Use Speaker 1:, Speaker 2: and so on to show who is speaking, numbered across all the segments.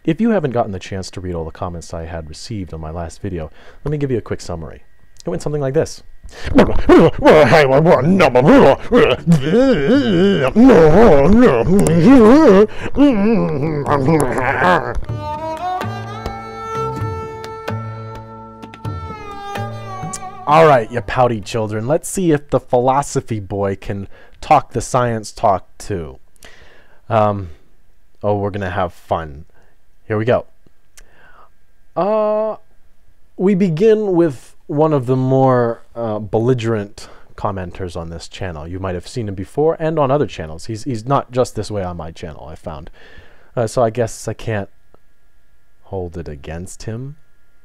Speaker 1: If you haven't gotten the chance to read all the comments I had received on my last video, let me give you a quick summary. It went something like this. All right, you pouty children, let's see if the philosophy boy can talk the science talk too. Oh, we're gonna have fun. Here we go. We begin with one of the more belligerent commenters on this channel. You might have seen him before and on other channels. He's not just this way on my channel, I found. So I guess I can't hold it against him.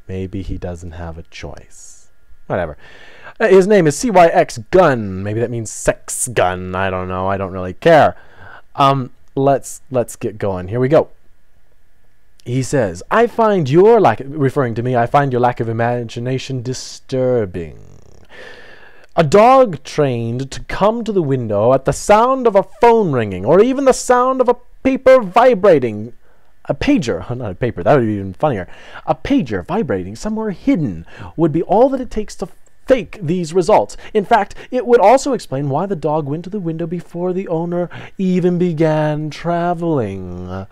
Speaker 1: Maybe he doesn't have a choice. Whatever. His name is cyxgun. Maybe that means sex gun. I don't know. I don't really care. Let's get going. Here we go. He says, I find your lack, referring to me, I find your lack of imagination disturbing. A dog trained to come to the window at the sound of a phone ringing, or even the sound of a paper vibrating. A pager, not a paper, that would be even funnier. A pager vibrating somewhere hidden would be all that it takes to fake these results. In fact, it would also explain why the dog went to the window before the owner even began traveling.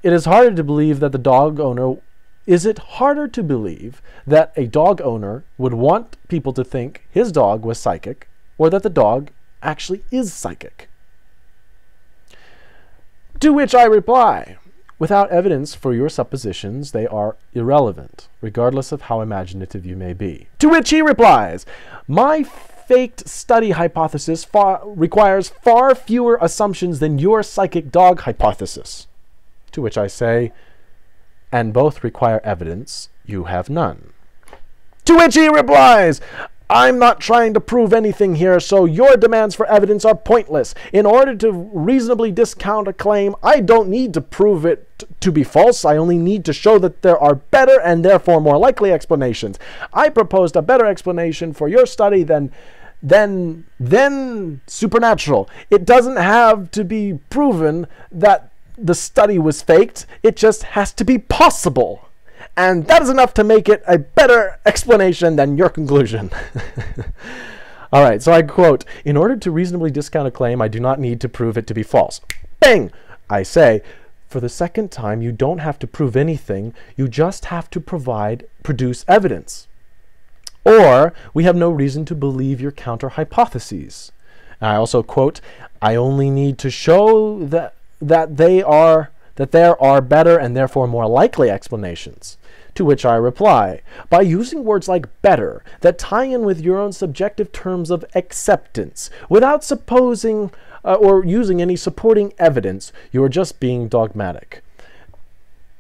Speaker 1: It is harder to believe that the dog owner... Is it harder to believe that a dog owner would want people to think his dog was psychic, or that the dog actually is psychic? To which I reply, without evidence for your suppositions, they are irrelevant, regardless of how imaginative you may be. To which he replies, my faked study hypothesis requires far fewer assumptions than your psychic dog hypothesis. To which I say, and both require evidence, you have none. To which he replies, I'm not trying to prove anything here, so your demands for evidence are pointless. In order to reasonably discount a claim, I don't need to prove it to be false. I only need to show that there are better and therefore more likely explanations. I proposed a better explanation for your study than supernatural. It doesn't have to be proven that the study was faked. It just has to be possible. And that is enough to make it a better explanation than your conclusion. All right, so I quote, in order to reasonably discount a claim, I do not need to prove it to be false. Bang! I say, for the second time, you don't have to prove anything. You just have to produce evidence. Or we have no reason to believe your counter hypotheses. I also quote, I only need to show that there are better and therefore more likely explanations. To which I reply, by using words like better that tie in with your own subjective terms of acceptance, without supposing or using any supporting evidence, you are just being dogmatic.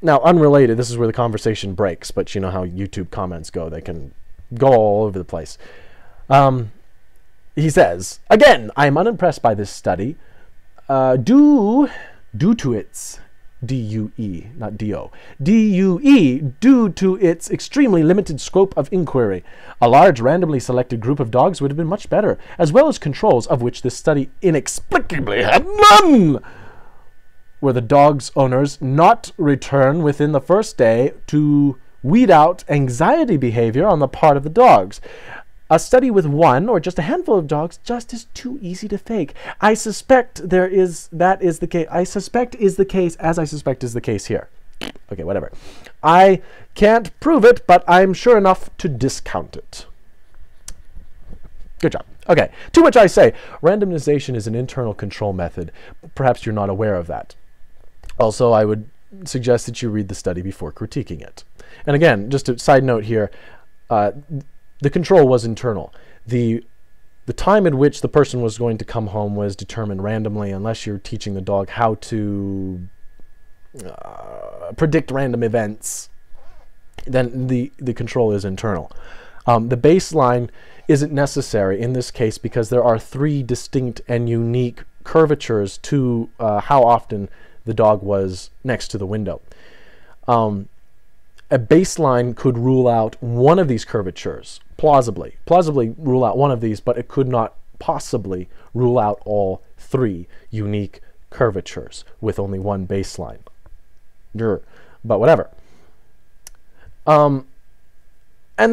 Speaker 1: Now, unrelated, this is where the conversation breaks, but you know how YouTube comments go. They can go all over the place. He says, again, I am unimpressed by this study. Due to its D-U-E, not D-O. D-U-E, due to its extremely limited scope of inquiry. A large randomly selected group of dogs would have been much better, as well as controls of which this study inexplicably had none. Were the dog's owners not return within the first day to weed out anxiety behavior on the part of the dogs? A study with one or just a handful of dogs just is too easy to fake. I suspect that is the case. I suspect is the case, as I suspect is the case here. Okay, whatever. I can't prove it, but I'm sure enough to discount it. Good job. Okay, to which I say, randomization is an internal control method. Perhaps you're not aware of that. Also, I would suggest that you read the study before critiquing it. And again, just a side note here, the control was internal. The time at which the person was going to come home was determined randomly, unless you're teaching the dog how to predict random events. Then the control is internal. The baseline isn't necessary in this case because there are 3 distinct and unique curvatures to how often the dog was next to the window. A baseline could rule out one of these curvatures, plausibly rule out one of these, but it could not possibly rule out all 3 unique curvatures with only one baseline. But whatever. And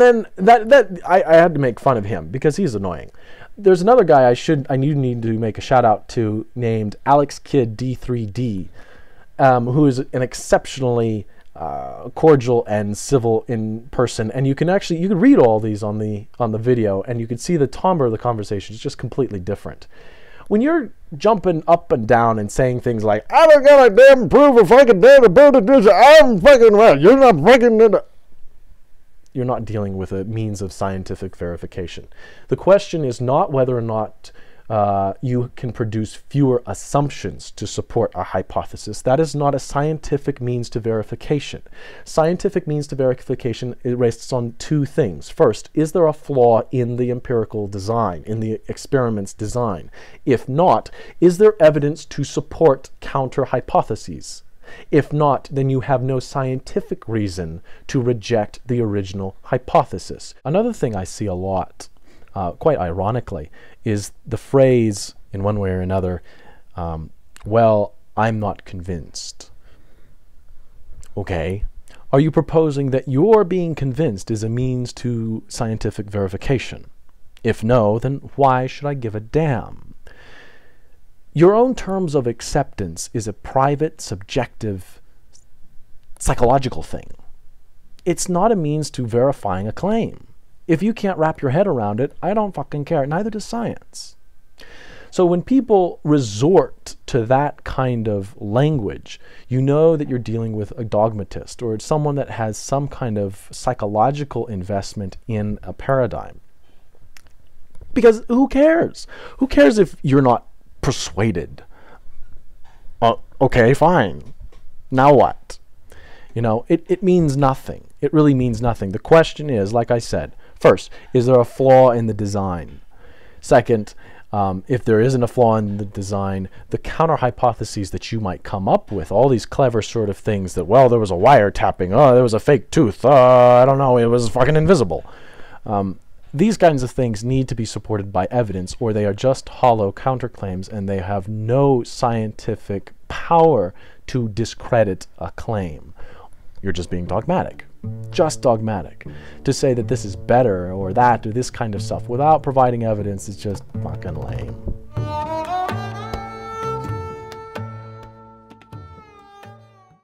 Speaker 1: then I had to make fun of him because he's annoying. There's another guy I need to make a shout out to named Alex Kidd D3D, who is an exceptionally cordial and civil in person, and you can read all these on the video, and you can see the timbre of the conversation is just completely different. When you're jumping up and down and saying things like, I don't gotta damn prove if I can damn about it, I'm fucking right, you're not fucking... You're not dealing with a means of scientific verification. The question is not whether or not you can produce fewer assumptions to support a hypothesis. That is not a scientific means to verification. Scientific means to verification, it rests on two things. First, is there a flaw in the empirical design, in the experiment's design? If not, is there evidence to support counter hypotheses? If not, then you have no scientific reason to reject the original hypothesis. Another thing I see a lot, quite ironically, is the phrase, in one way or another, well, I'm not convinced. Okay, are you proposing that your being convinced is a means to scientific verification? If no, then why should I give a damn? Your own terms of acceptance is a private, subjective, psychological thing. It's not a means to verifying a claim. If you can't wrap your head around it, I don't fucking care. Neither does science. So when people resort to that kind of language, you know that you're dealing with a dogmatist or someone that has some kind of psychological investment in a paradigm. Because who cares? Who cares if you're not persuaded? Okay, fine. Now what? You know, it means nothing. It really means nothing. The question is, like I said, first, is there a flaw in the design? Second, if there isn't a flaw in the design, the counter hypotheses that you might come up with, all these clever sort of things that, well, there was a wiretapping, oh, there was a fake tooth, I don't know, it was fucking invisible. These kinds of things need to be supported by evidence, or they are just hollow counterclaims and they have no scientific power to discredit a claim. You're just being dogmatic. Just dogmatic. To say that this is better or that or this kind of stuff without providing evidence is just fucking lame.